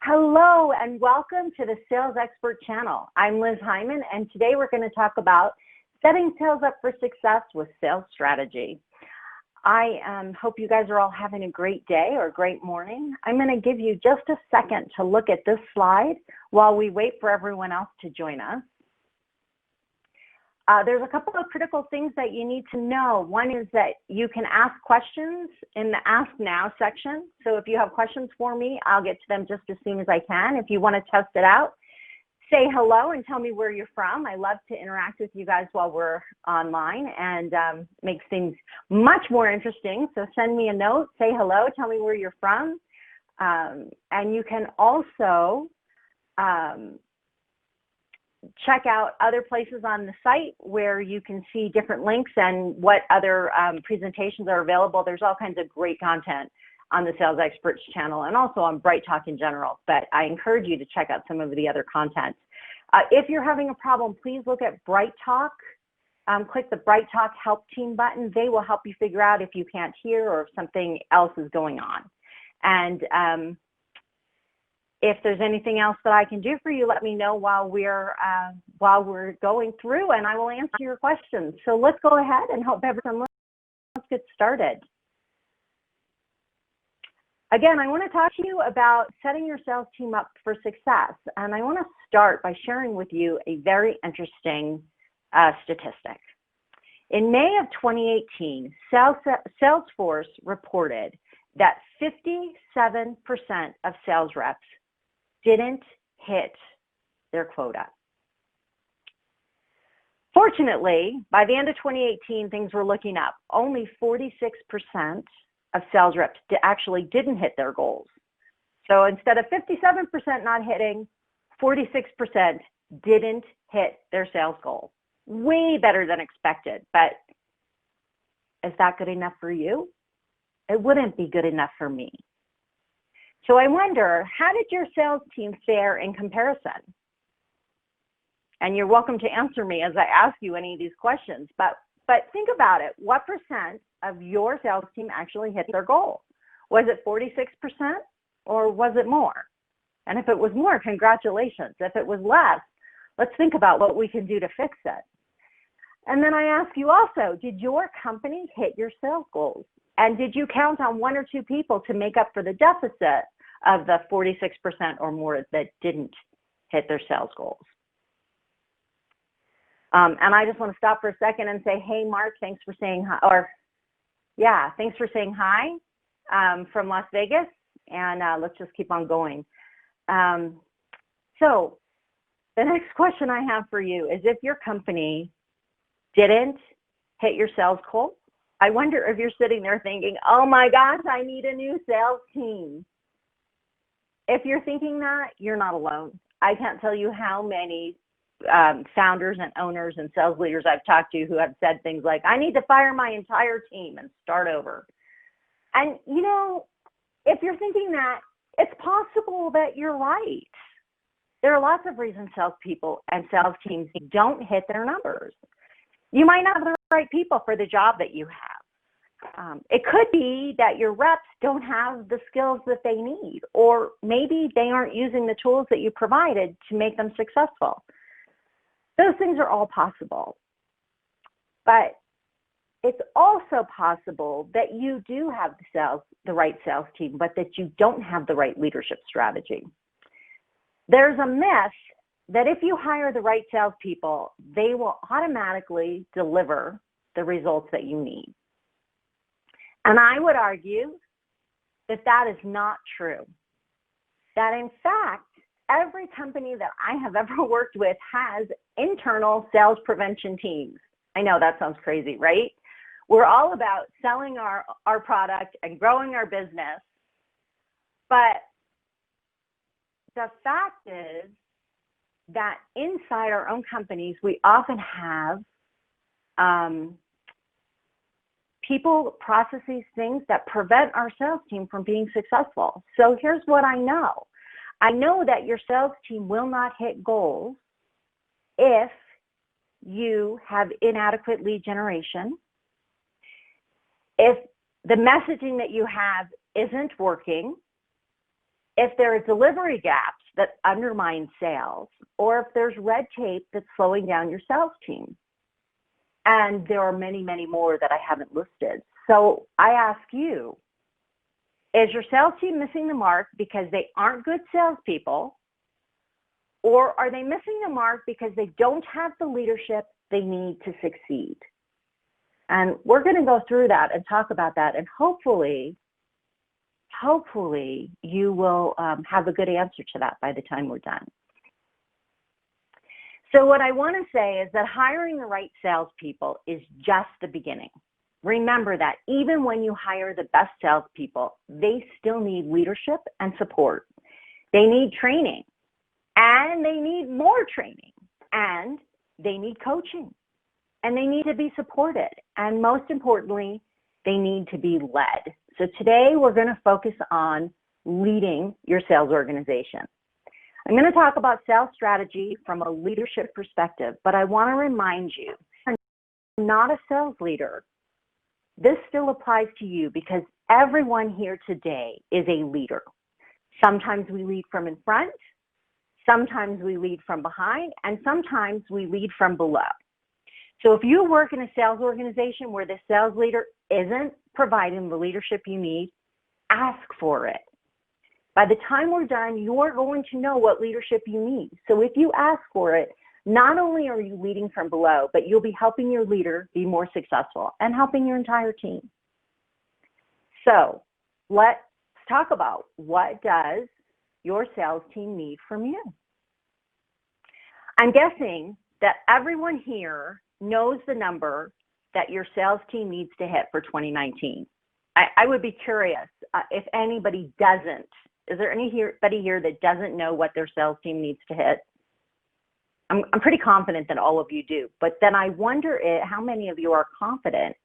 Hello and welcome to the Sales Expert channel. I'm Liz Heiman, and today we're going to talk about setting sales up for success with sales strategy. I hope you guys are all having a great day or a great morning. I'm going to give you just a second to look at this slide while we wait for everyone else to join us. There's a couple of critical things that you need to know. One is that you can ask questions in the Ask Now section. So if you have questions for me, I'll get to them just as soon as I can. If you want to test it out, say hello and tell me where you're from. I love to interact with you guys while we're online and makes things much more interesting. So send me a note, say hello, tell me where you're from. And you can also check out other places on the site where you can see different links and what other presentations are available. There's all kinds of great content on the Sales Experts channel and also on Bright Talk in general, but I encourage you to check out some of the other content. If you're having a problem, please look at Bright Talk. Click the Bright Talk Help Team button. They will help you figure out if you can't hear or if something else is going on. And if there's anything else that I can do for you, let me know while we're going through, and I will answer your questions. So let's go ahead and hope everyone, let's get started. Again, I want to talk to you about setting your sales team up for success, and I want to start by sharing with you a very interesting statistic. In May of 2018, Salesforce reported that 57% of sales reps didn't hit their quota. Fortunately, by the end of 2018, things were looking up. Only 46% of sales reps actually didn't hit their goals. So instead of 57% not hitting, 46% didn't hit their sales goal. Way better than expected, but is that good enough for you? It wouldn't be good enough for me. So I wonder, how did your sales team fare in comparison? And you're welcome to answer me as I ask you any of these questions, but think about it. What percent of your sales team actually hit their goal? Was it 46% or was it more? And if it was more, congratulations. If it was less, let's think about what we can do to fix it. And then I ask you also, did your company hit your sales goals? And did you count on one or two people to make up for the deficit of the 46% or more that didn't hit their sales goals? And I just want to stop for a second and say, hey, Mark, thanks for saying hi. Or, yeah, thanks for saying hi from Las Vegas. And let's just keep on going. So the next question I have for you is, if your company didn't hit your sales goal, I wonder if you're sitting there thinking, oh my gosh, I need a new sales team. If you're thinking that, you're not alone. I can't tell you how many founders and owners and sales leaders I've talked to who have said things like, I need to fire my entire team and start over. And you know, if you're thinking that, it's possible that you're right. There are lots of reasons salespeople and sales teams don't hit their numbers. You might not have the right people for the job that you have. It could be that your reps don't have the skills that they need, or maybe they aren't using the tools that you provided to make them successful. Those things are all possible. But it's also possible that you do have the right sales team, but that you don't have the right leadership strategy. There's a myth that if you hire the right salespeople, they will automatically deliver the results that you need. And I would argue that that is not true. That in fact, every company that I have ever worked with has internal sales prevention teams. I know that sounds crazy, right? We're all about selling our product and growing our business. But the fact is that inside our own companies, we often have people, processes, things that prevent our sales team from being successful. So here's what I know. I know that your sales team will not hit goals if you have inadequate lead generation, if the messaging that you have isn't working, if there are delivery gaps that undermine sales, or if there's red tape that's slowing down your sales team. And there are many, many more that I haven't listed. So I ask you, is your sales team missing the mark because they aren't good salespeople, or are they missing the mark because they don't have the leadership they need to succeed? And we're going to go through that and talk about that, and hopefully you will have a good answer to that by the time we're done. So what I want to say is that hiring the right salespeople is just the beginning. Remember that even when you hire the best salespeople, they still need leadership and support. They need training, and they need more training, and they need coaching, and they need to be supported, and most importantly, they need to be led. So today we're going to focus on leading your sales organization. I'm going to talk about sales strategy from a leadership perspective, but I want to remind you, I'm not a sales leader. This still applies to you because everyone here today is a leader. Sometimes we lead from in front, sometimes we lead from behind, and sometimes we lead from below. So if you work in a sales organization where the sales leader isn't providing the leadership you need, ask for it. By the time we're done, you're going to know what leadership you need. So if you ask for it, not only are you leading from below, but you'll be helping your leader be more successful and helping your entire team. So let's talk about, what does your sales team need from you? I'm guessing that everyone here knows the number that your sales team needs to hit for 2019. I would be curious if anybody doesn't. Is there anybody here that doesn't know what their sales team needs to hit? I'm pretty confident that all of you do, but then I wonder how many of you are confident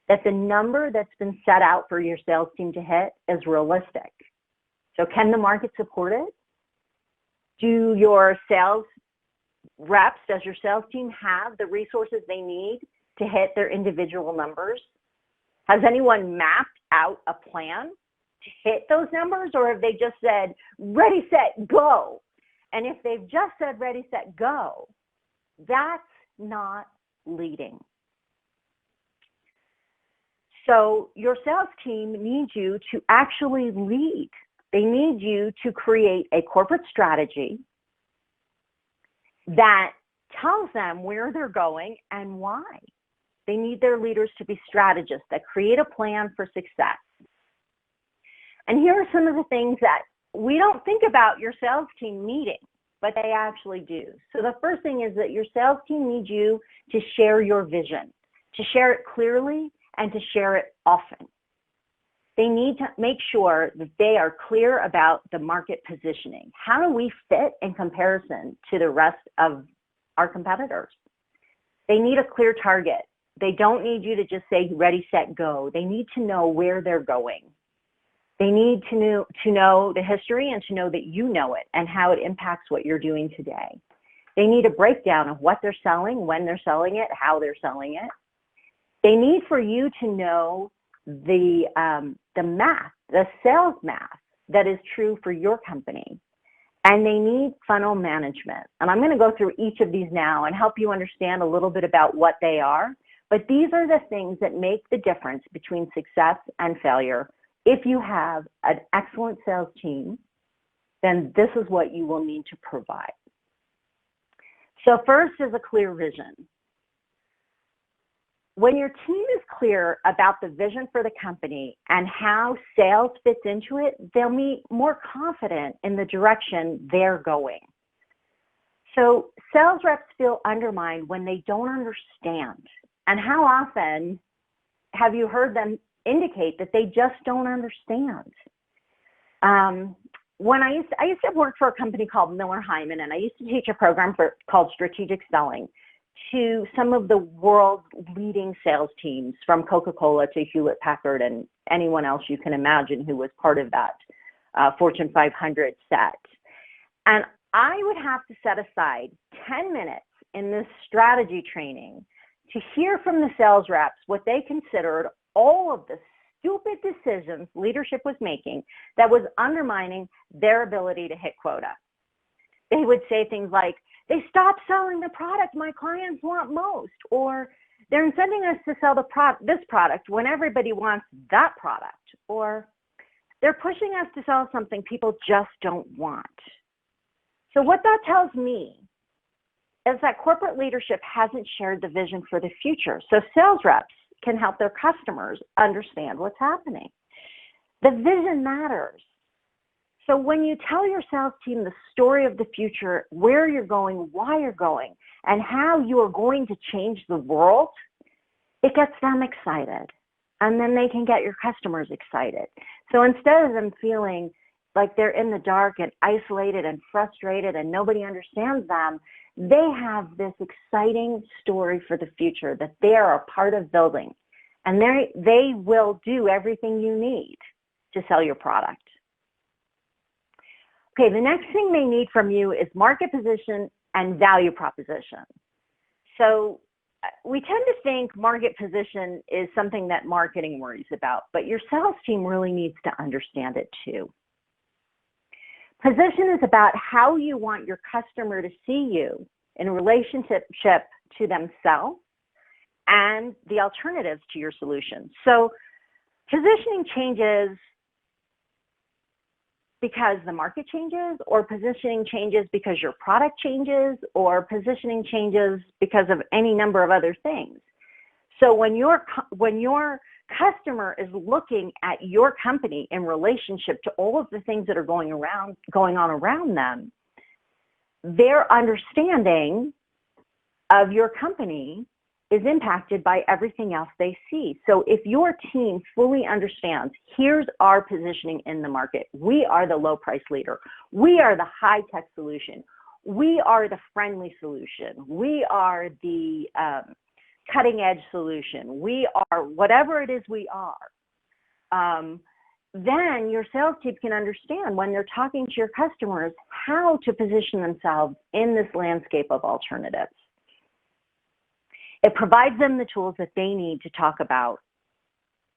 that the number that's been set out for your sales team to hit is realistic. So can the market support it? Do your sales reps, does your sales team have the resources they need to hit their individual numbers? Has anyone mapped out a plan to hit those numbers, or have they just said, ready, set, go? And if they've just said ready, set, go, that's not leading. So your sales team needs you to actually lead. They need you to create a corporate strategy that tells them where they're going and why. They need their leaders to be strategists that create a plan for success. And here are some of the things that we don't think about your sales team needing, but they actually do. So the first thing is that your sales team needs you to share your vision, to share it clearly and to share it often. They need to make sure that they are clear about the market positioning. How do we fit in comparison to the rest of our competitors? They need a clear target. They don't need you to just say ready, set, go. They need to know where they're going. They need to know the history and to know that you know it and how it impacts what you're doing today. They need a breakdown of what they're selling, when they're selling it, how they're selling it. They need for you to know the math, the sales math that is true for your company. And they need funnel management. And I'm going to go through each of these now and help you understand a little bit about what they are. But these are the things that make the difference between success and failure. If you have an excellent sales team, then this is what you will need to provide. So first is a clear vision. When your team is clear about the vision for the company and how sales fits into it, they'll be more confident in the direction they're going. So sales reps feel undermined when they don't understand. And how often have you heard them indicate that they just don't understand? When I used to work for a company called Heiman, and I used to teach a program called Strategic Selling to some of the world's leading sales teams, from Coca-Cola to Hewlett-Packard and anyone else you can imagine who was part of that Fortune 500 set. And I would have to set aside 10 minutes in this strategy training to hear from the sales reps what they considered all of the stupid decisions leadership was making that was undermining their ability to hit quota. They would say things like, they stopped selling the product my clients want most, or they're incenting us to sell this product when everybody wants that product, or they're pushing us to sell something people just don't want. So what that tells me is that corporate leadership hasn't shared the vision for the future. So sales reps can help their customers understand what's happening. The vision matters. So when you tell your sales team the story of the future, where you're going, why you're going, and how you are going to change the world, it gets them excited. And then they can get your customers excited. So instead of them feeling like they're in the dark and isolated and frustrated and nobody understands them, they have this exciting story for the future that they are a part of building. And they will do everything you need to sell your product. Okay, the next thing they need from you is market position and value proposition. So we tend to think market position is something that marketing worries about, but your sales team really needs to understand it too. Position is about how you want your customer to see you in relationship to themselves and the alternatives to your solution. So positioning changes because the market changes, or positioning changes because your product changes, or positioning changes because of any number of other things. So when your customer is looking at your company in relationship to all of the things that are going on around them, their understanding of your company is impacted by everything else they see. So if your team fully understands, here's our positioning in the market. We are the low price leader. We are the high tech solution. We are the friendly solution. We are the cutting edge solution. We are whatever it is we are. Then your sales team can understand when they're talking to your customers how to position themselves in this landscape of alternatives. It provides them the tools that they need to talk about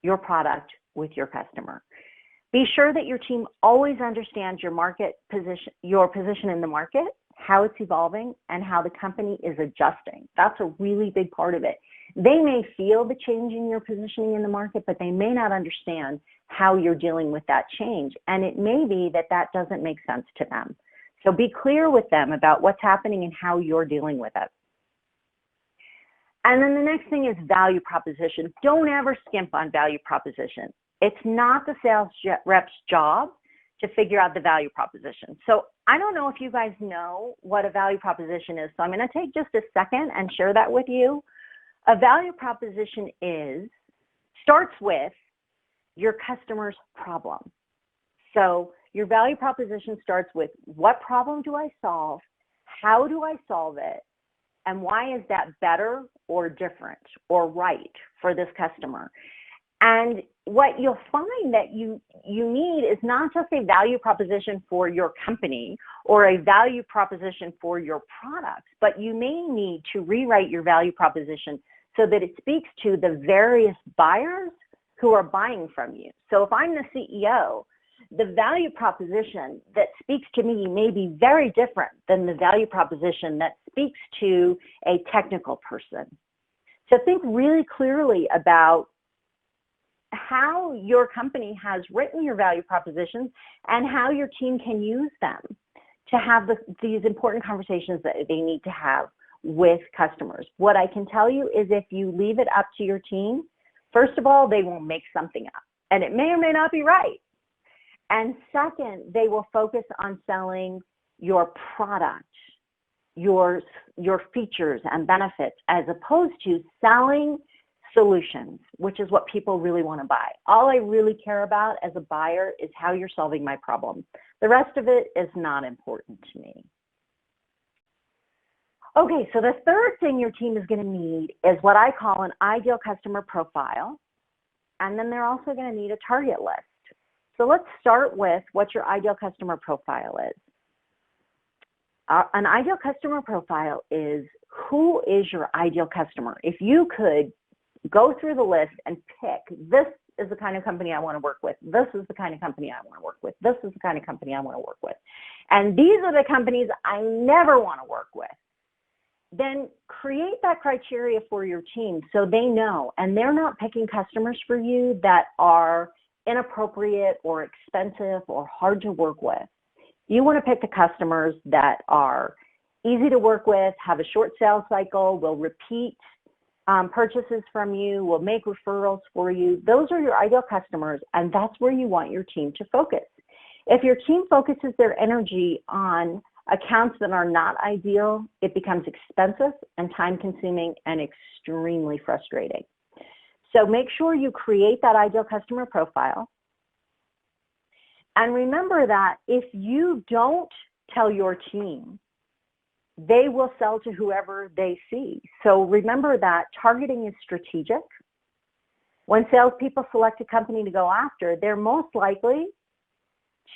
your product with your customer. Be sure that your team always understands your market position, your position in the market, how it's evolving, and how the company is adjusting. That's a really big part of it. They may feel the change in your positioning in the market, but they may not understand how you're dealing with that change. And it may be that that doesn't make sense to them. So be clear with them about what's happening and how you're dealing with it. And then the next thing is value proposition. Don't ever skimp on value proposition. It's not the sales rep's job to figure out the value proposition. So I don't know if you guys know what a value proposition is. So I'm going to take just a second and share that with you. A value proposition starts with your customer's problem. So your value proposition starts with, what problem do I solve? How do I solve it? And why is that better or different or right for this customer? And what you'll find that you need is not just a value proposition for your company or a value proposition for your products, but you may need to rewrite your value proposition so that it speaks to the various buyers who are buying from you. So if I'm the CEO, the value proposition that speaks to me may be very different than the value proposition that speaks to a technical person. So think really clearly about how your company has written your value propositions and how your team can use them to have these important conversations that they need to have with customers. What I can tell you is if you leave it up to your team, first of all, they will make something up, and it may or may not be right. And second, they will focus on selling your product, your features and benefits, as opposed to selling solutions, which is what people really want to buy. All I really care about as a buyer is how you're solving my problem. The rest of it is not important to me. Okay, so the third thing your team is going to need is what I call an ideal customer profile. And then they're also going to need a target list. So let's start with what your ideal customer profile is. An ideal customer profile is, who is your ideal customer? If you could go through the list and pick this is the kind of company I want to work with. This is the kind of company I want to work with. This is the kind of company I want to work with. And these are the companies I never want to work with. Then create that criteria for your team so they know, and they're not picking customers for you that are inappropriate or expensive or hard to work with. You want to pick the customers that are easy to work with, have a short sales cycle, will repeat purchases from you, will make referrals for you. Those are your ideal customers, and that's where you want your team to focus. If your team focuses their energy on accounts that are not ideal, it becomes expensive and time-consuming and extremely frustrating. So make sure you create that ideal customer profile. And remember that if you don't tell your team, they will sell to whoever they see. So remember that targeting is strategic. When salespeople select a company to go after, they're most likely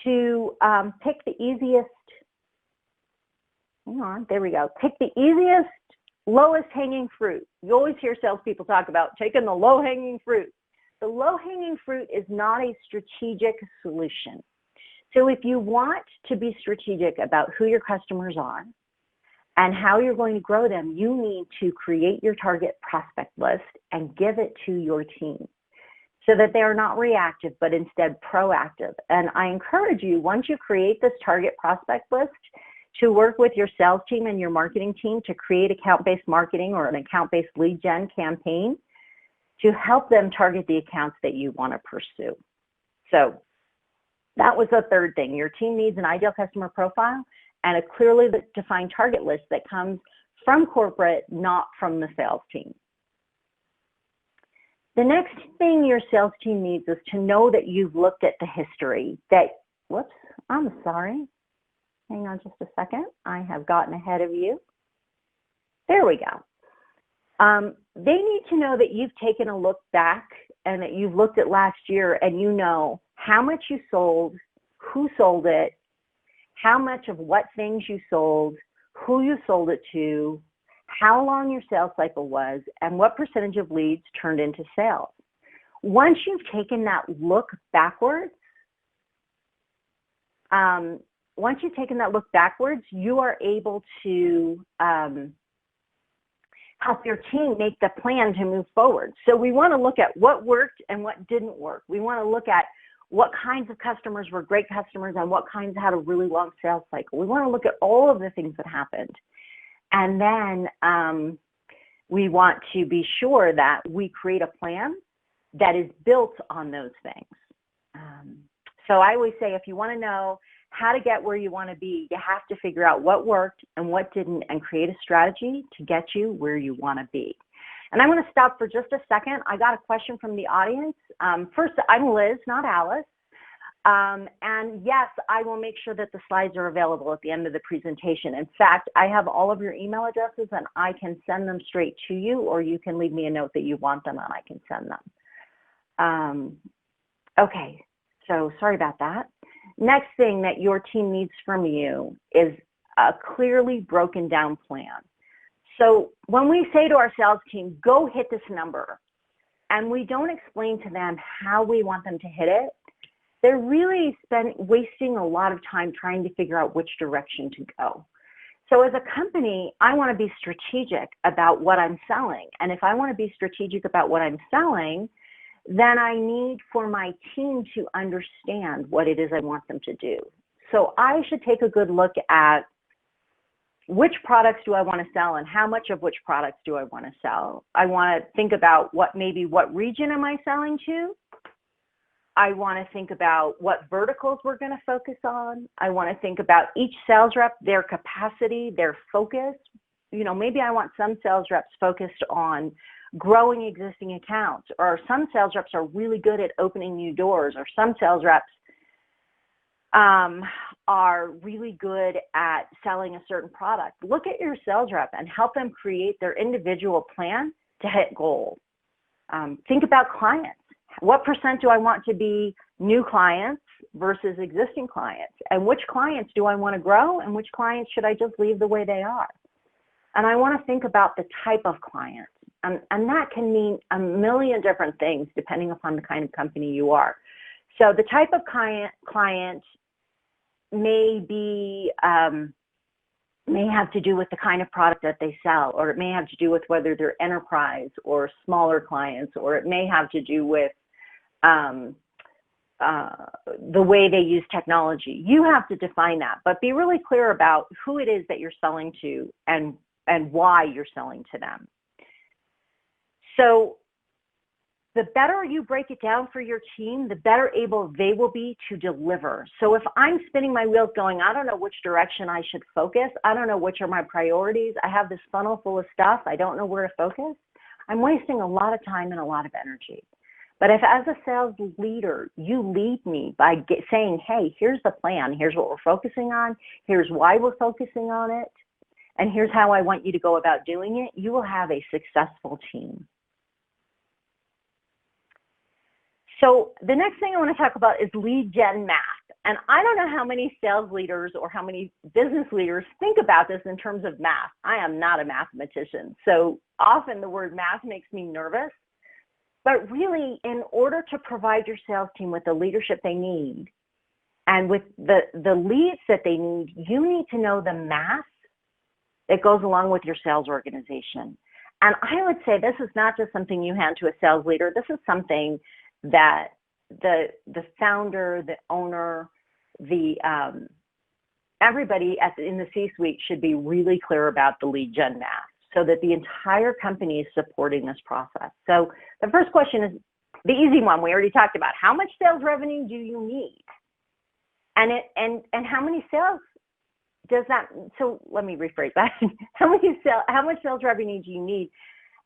to pick the easiest, pick the easiest, lowest hanging fruit. You always hear salespeople talk about taking the low hanging fruit. The low hanging fruit is not a strategic solution. So if you want to be strategic about who your customers are and how you're going to grow them, you need to create your target prospect list and give it to your team so that they are not reactive, but instead proactive. And I encourage you, once you create this target prospect list, to work with your sales team and your marketing team to create account-based marketing or an account-based lead gen campaign to help them target the accounts that you want to pursue. So that was the third thing. Your team needs an ideal customer profile and a clearly defined target list that comes from corporate, not from the sales team. The next thing your sales team needs is to know that you've looked at the history. I'm sorry. Hang on just a second. I have gotten ahead of you. There we go. They need to know that you've taken a look back and that you've looked at last year and you know how much you sold, who sold it, how much of what things you sold, who you sold it to, how long your sales cycle was, and what percentage of leads turned into sales. Once you've taken that look backwards, you are able to help your team make the plan to move forward. So we want to look at what worked and what didn't work. We want to look at what kinds of customers were great customers and what kinds had a really long sales cycle. We want to look at all of the things that happened. And then we want to be sure that we create a plan that is built on those things. So I always say, if you want to know how to get where you want to be, you have to figure out what worked and what didn't and create a strategy to get you where you want to be. And I'm going to stop for just a second. I got a question from the audience. First, I'm Liz, not Alice. And yes, I will make sure that the slides are available at the end of the presentation. In fact, I have all of your email addresses and I can send them straight to you, or you can leave me a note that you want them and I can send them. Okay, so sorry about that. Next thing that your team needs from you is a clearly broken down plan. So when we say to our sales team, go hit this number, and we don't explain to them how we want them to hit it, they're really wasting a lot of time trying to figure out which direction to go. So as a company, I want to be strategic about what I'm selling. And if I want to be strategic about what I'm selling, then I need for my team to understand what it is I want them to do. So I should take a good look at which products do I want to sell and how much of which products do I want to sell. I want to think about what region am I selling to? I want to think about what verticals we're going to focus on. I want to think about each sales rep, their capacity, their focus. You know, maybe I want some sales reps focused on growing existing accounts, or some sales reps are really good at opening new doors, or some sales reps are really good at selling a certain product. Look at your sales rep and help them create their individual plan to hit goals. Think about clients. What percent do I want to be new clients versus existing clients? And which clients do I want to grow, and which clients should I just leave the way they are? And I want to think about the type of clients. And that can mean a million different things depending upon the kind of company you are. So the type of client may be, may have to do with the kind of product that they sell, or it may have to do with whether they're enterprise or smaller clients, or it may have to do with the way they use technology. You have to define that, but be really clear about who it is that you're selling to and why you're selling to them. So the better you break it down for your team, the better able they will be to deliver. So if I'm spinning my wheels going, I don't know which direction I should focus, I don't know which are my priorities, I have this funnel full of stuff, I don't know where to focus, I'm wasting a lot of time and a lot of energy. But if as a sales leader, you lead me by saying, hey, here's the plan, here's what we're focusing on, here's why we're focusing on it, and here's how I want you to go about doing it, you will have a successful team. So the next thing I want to talk about is lead gen math. And I don't know how many sales leaders or how many business leaders think about this in terms of math. I am not a mathematician. So often the word math makes me nervous. But really, in order to provide your sales team with the leadership they need and with the leads that they need, you need to know the math that goes along with your sales organization. And I would say this is not just something you hand to a sales leader. This is something that the founder, the owner, everybody in the C-suite should be really clear about the lead gen math so that the entire company is supporting this process. So the first question is the easy one. We already talked about how much sales revenue do you need? And how many sales does that, so let me rephrase that. How much sales revenue do you need?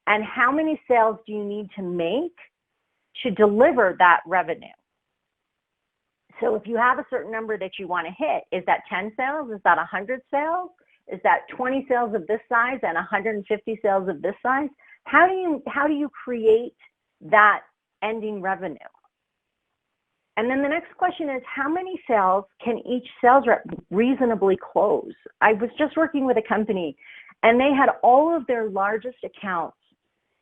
And how many sales do you need to make to deliver that revenue? So if you have a certain number that you want to hit, is that 10 sales? Is that 100 sales? Is that 20 sales of this size and 150 sales of this size? How do you create that ending revenue? And then the next question is, how many sales can each sales rep reasonably close? I was just working with a company and they had all of their largest accounts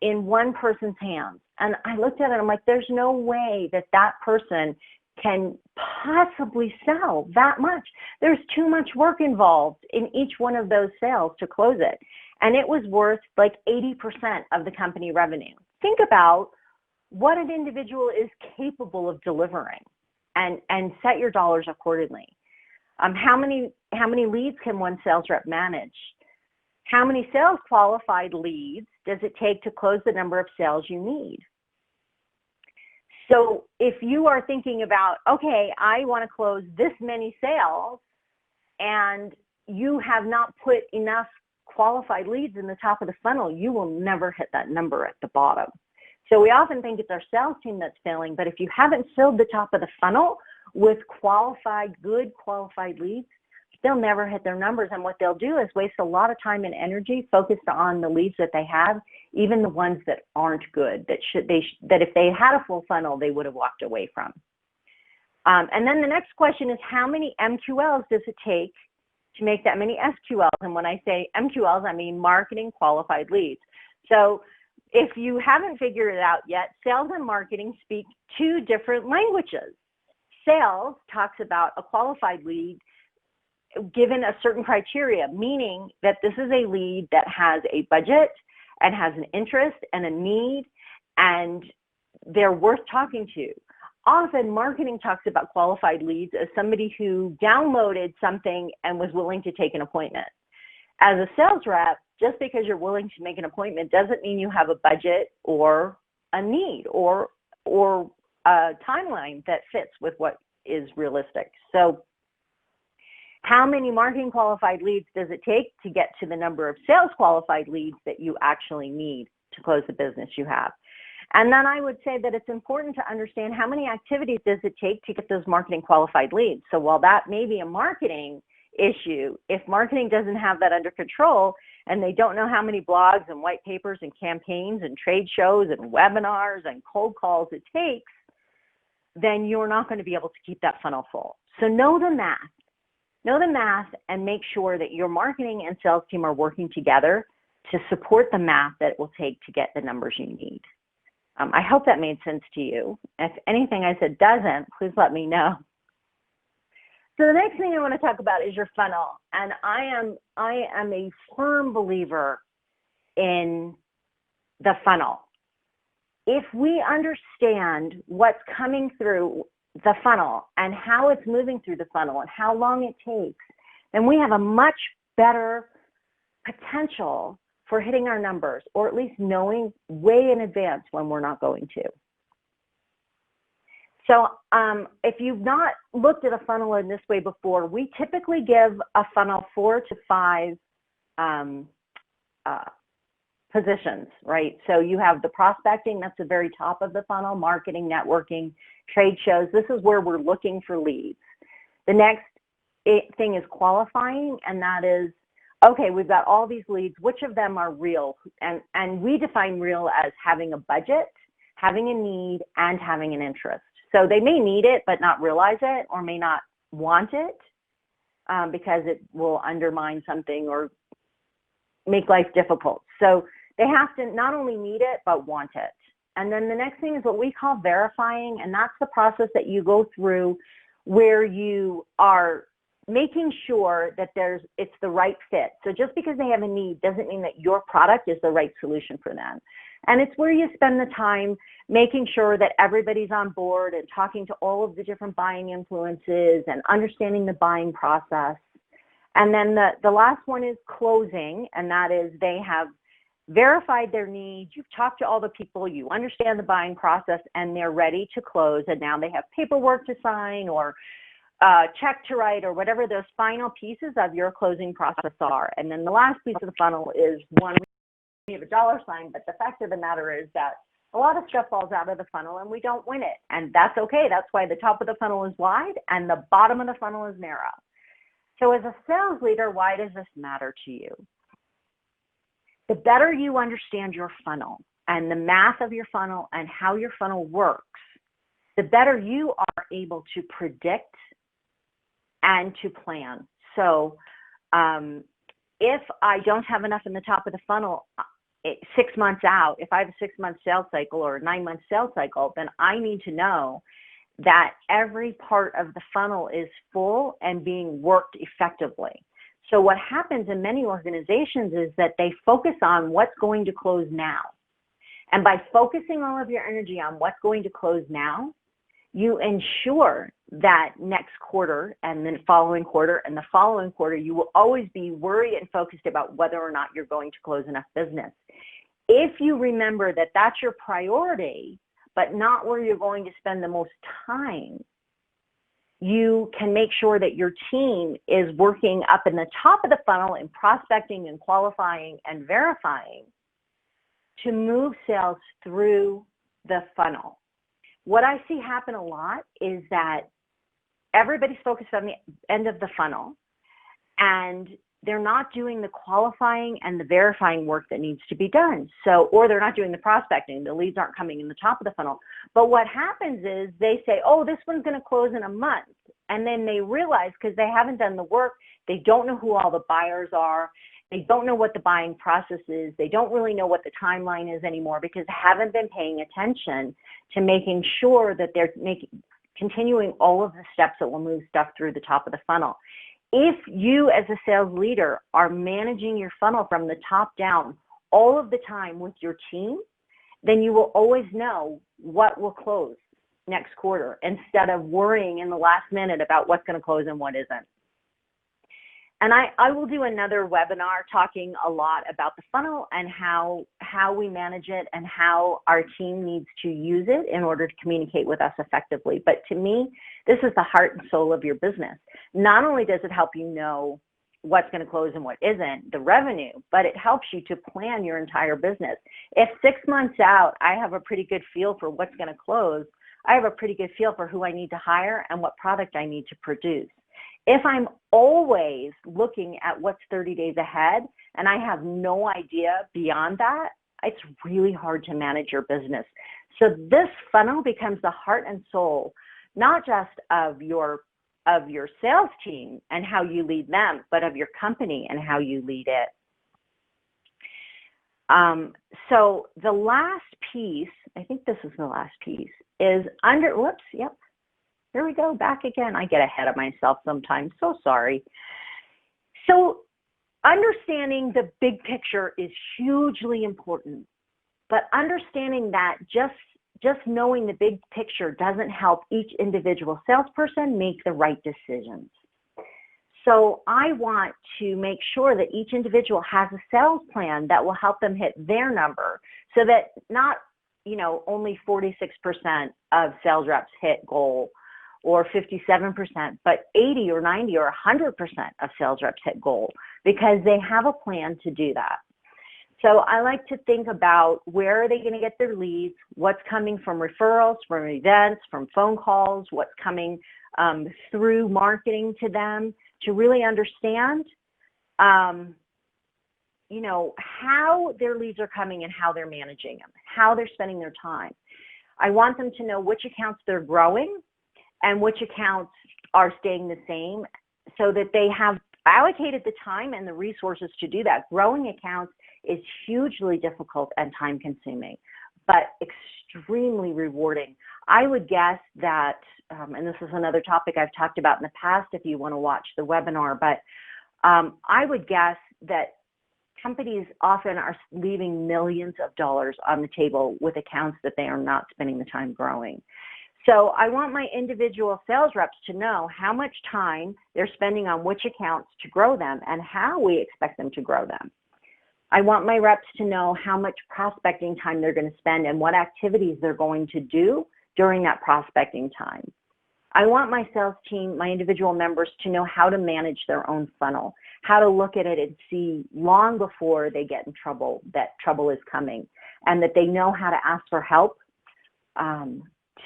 in one person's hands. And I looked at it and I'm like, there's no way that that person can possibly sell that much. There's too much work involved in each one of those sales to close it. And it was worth like 80% of the company revenue. Think about what an individual is capable of delivering and set your dollars accordingly. How many leads can one sales rep manage? How many sales qualified leads does it take to close the number of sales you need? So if you are thinking about, okay, I want to close this many sales and you have not put enough qualified leads in the top of the funnel, you will never hit that number at the bottom. So we often think it's our sales team that's failing, but if you haven't filled the top of the funnel with good qualified leads, they'll never hit their numbers. And what they'll do is waste a lot of time and energy focused on the leads that they have, even the ones that aren't good, that if they had a full funnel, they would have walked away from. And then the next question is, how many MQLs does it take to make that many SQLs? And when I say MQLs, I mean marketing qualified leads. So if you haven't figured it out yet, sales and marketing speak two different languages. Sales talks about a qualified lead given a certain criteria, meaning that this is a lead that has a budget and has an interest and a need, and they're worth talking to. Often marketing talks about qualified leads as somebody who downloaded something and was willing to take an appointment. As a sales rep, just because you're willing to make an appointment doesn't mean you have a budget or a need or a timeline that fits with what is realistic. So how many marketing qualified leads does it take to get to the number of sales qualified leads that you actually need to close the business you have? And then I would say that it's important to understand how many activities does it take to get those marketing qualified leads. So while that may be a marketing issue, if marketing doesn't have that under control and they don't know how many blogs and white papers and campaigns and trade shows and webinars and cold calls it takes, then you're not going to be able to keep that funnel full. So know the math. Know the math and make sure that your marketing and sales team are working together to support the math that it will take to get the numbers you need. I hope that made sense to you. If anything I said doesn't, please let me know. So the next thing I want to talk about is your funnel. And I am a firm believer in the funnel. If we understand what's coming through the funnel and how it's moving through the funnel and how long it takes, then we have a much better potential for hitting our numbers, or at least knowing way in advance when we're not going to. So if you've not looked at a funnel in this way before, we typically give a funnel 4 to 5 positions, right? So you have the prospecting, that's the very top of the funnel, marketing, networking, trade shows. This is where we're looking for leads. The next thing is qualifying, and that is, okay, we've got all these leads, which of them are real? And we define real as having a budget, having a need, and having an interest. So they may need it, but not realize it, or may not want it because it will undermine something or make life difficult. So they have to not only need it, but want it. And then the next thing is what we call verifying, and that's the process that you go through where you are making sure that it's the right fit. So just because they have a need doesn't mean that your product is the right solution for them. And it's where you spend the time making sure that everybody's on board and talking to all of the different buying influences and understanding the buying process. And then the last one is closing, and that is they have verified their needs, you've talked to all the people, you understand the buying process, and they're ready to close. And now they have paperwork to sign or check to write or whatever those final pieces of your closing process are. And then the last piece of the funnel is one, we have a dollar sign, but the fact of the matter is that a lot of stuff falls out of the funnel and we don't win it. And that's okay. That's why the top of the funnel is wide and the bottom of the funnel is narrow. So as a sales leader, why does this matter to you? The better you understand your funnel and the math of your funnel and how your funnel works, the better you are able to predict and to plan. So if I don't have enough in the top of the funnel 6 months out, if I have a 6-month sales cycle or a 9-month sales cycle, then I need to know that every part of the funnel is full and being worked effectively. So what happens in many organizations is that they focus on what's going to close now. And by focusing all of your energy on what's going to close now, you ensure that next quarter and then following quarter and the following quarter, you will always be worried and focused about whether or not you're going to close enough business. If you remember that that's your priority, but not where you're going to spend the most time, you can make sure that your team is working up in the top of the funnel in prospecting and qualifying and verifying to move sales through the funnel. What I see happen a lot is that everybody's focused on the end of the funnel and they're not doing the qualifying and the verifying work that needs to be done. So, or they're not doing the prospecting, the leads aren't coming in the top of the funnel. But what happens is they say, oh, this one's going to close in a month. And then they realize because they haven't done the work, they don't know who all the buyers are. They don't know what the buying process is. They don't really know what the timeline is anymore because they haven't been paying attention to making sure that they're continuing all of the steps that will move stuff through the top of the funnel. If you as a sales leader are managing your funnel from the top down all of the time with your team, then you will always know what will close next quarter instead of worrying in the last minute about what's going to close and what isn't. And I will do another webinar talking a lot about the funnel and how we manage it and how our team needs to use it in order to communicate with us effectively. But to me, this is the heart and soul of your business. Not only does it help you know what's going to close and what isn't, the revenue, but it helps you to plan your entire business. If 6 months out, I have a pretty good feel for what's going to close, I have a pretty good feel for who I need to hire and what product I need to produce. If I'm always looking at what's 30 days ahead and I have no idea beyond that, it's really hard to manage your business. So this funnel becomes the heart and soul, not just of your sales team and how you lead them, but of your company and how you lead it. So the last piece, I think this is the last piece, is here we go, back again. I get ahead of myself sometimes, so sorry. So understanding the big picture is hugely important, but understanding that just knowing the big picture doesn't help each individual salesperson make the right decisions. So I want to make sure that each individual has a sales plan that will help them hit their number, so that not, only 46% of sales reps hit goal or 57%, but 80 or 90 or 100% of sales reps hit goal, because they have a plan to do that. So I like to think about, where are they going to get their leads, what's coming from referrals, from events, from phone calls, what's coming through marketing to them, to really understand, how their leads are coming and how they're managing them, how they're spending their time. I want them to know which accounts they're growing and which accounts are staying the same, so that they have allocated the time and the resources to do that. Growing accounts is hugely difficult and time consuming, but extremely rewarding. I would guess that, and this is another topic I've talked about in the past if you want to watch the webinar, but I would guess that companies often are leaving millions of dollars on the table with accounts that they are not spending the time growing. So I want my individual sales reps to know how much time they're spending on which accounts to grow them and how we expect them to grow them. I want my reps to know how much prospecting time they're going to spend and what activities they're going to do during that prospecting time. I want my sales team, my individual members, to know how to manage their own funnel, how to look at it and see long before they get in trouble that trouble is coming, and that they know how to ask for help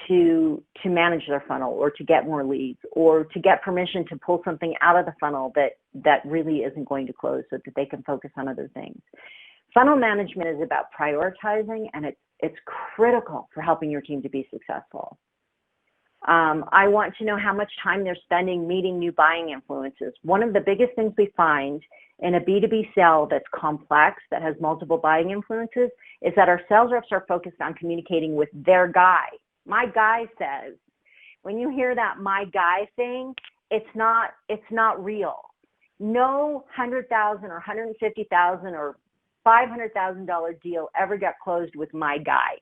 to manage their funnel, or to get more leads, or to get permission to pull something out of the funnel that really isn't going to close, so that they can focus on other things. Funnel management is about prioritizing, and it's critical for helping your team to be successful. I want to know how much time they're spending meeting new buying influences. One of the biggest things we find in a B2B sale that's complex, that has multiple buying influences, is that our sales reps are focused on communicating with their guy. My guy says. When you hear that "my guy" thing, it's not real. No $100,000 or $150,000 or $500,000 deal ever got closed with "my guy."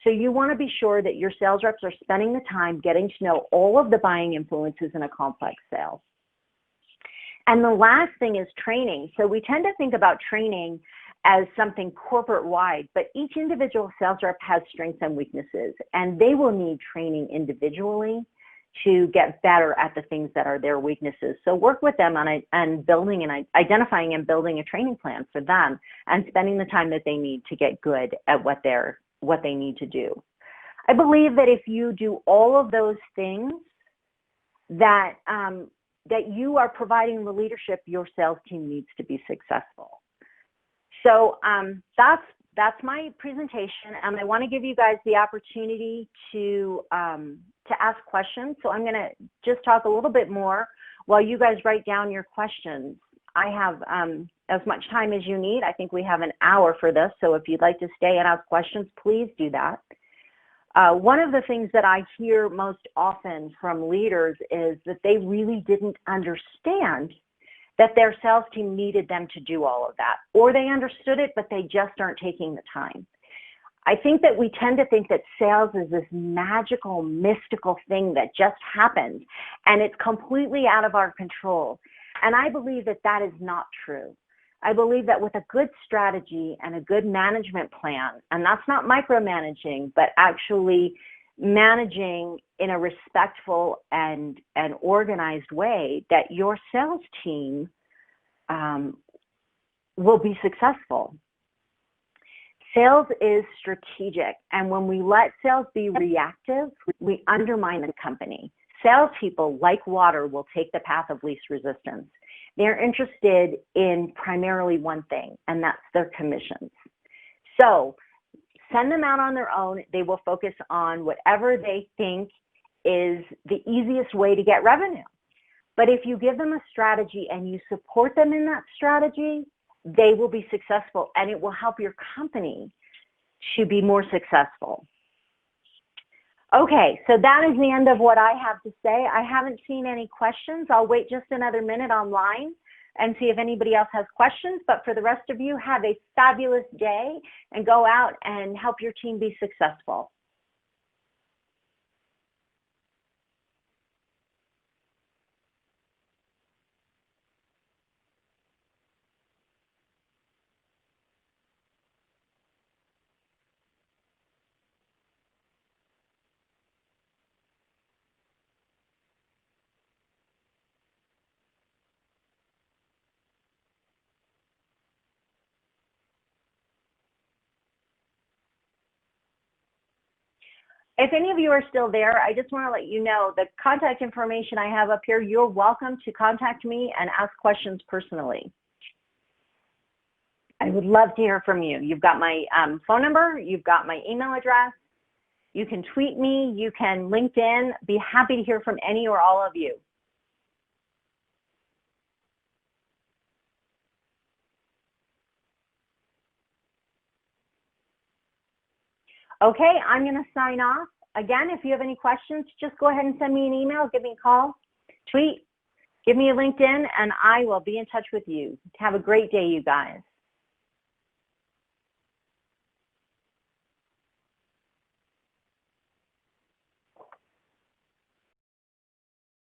So you want to be sure that your sales reps are spending the time getting to know all of the buying influences in a complex sale. And the last thing is training. So we tend to think about training as something corporate-wide, but each individual sales rep has strengths and weaknesses, and they will need training individually to get better at the things that are their weaknesses. So work with them on building and identifying and building a training plan for them, and spending the time that they need to get good at what they need to do. I believe that if you do all of those things, that you are providing the leadership your sales team needs to be successful. So that's my presentation, and I want to give you guys the opportunity to ask questions. So I'm going to just talk a little bit more while you guys write down your questions. I have as much time as you need. I think we have an hour for this, so if you'd like to stay and ask questions, please do that. One of the things that I hear most often from leaders is that they really didn't understand that their sales team needed them to do all of that, or they understood it, but they just aren't taking the time. I think that we tend to think that sales is this magical, mystical thing that just happens, and it's completely out of our control. And I believe that that is not true. I believe that with a good strategy and a good management plan, and that's not micromanaging, but actually managing in a respectful and organized way, that your sales team will be successful. Sales is strategic, and when we let sales be reactive, we undermine the company. Salespeople, like water, will take the path of least resistance. They're interested in primarily one thing, and that's their commissions. So send them out on their own. They will focus on whatever they think is the easiest way to get revenue. But if you give them a strategy and you support them in that strategy, they will be successful, and it will help your company to be more successful. Okay, so that is the end of what I have to say. I haven't seen any questions. I'll wait just another minute online and see if anybody else has questions. But for the rest of you, have a fabulous day and go out and help your team be successful. If any of you are still there, I just want to let you know the contact information I have up here. You're welcome to contact me and ask questions personally. I would love to hear from you. You've got my phone number. You've got my email address. You can tweet me. You can LinkedIn. Be happy to hear from any or all of you. Okay, I'm going to sign off. Again, if you have any questions, just go ahead and send me an email, give me a call, tweet, give me a LinkedIn, and I will be in touch with you. Have a great day, you guys.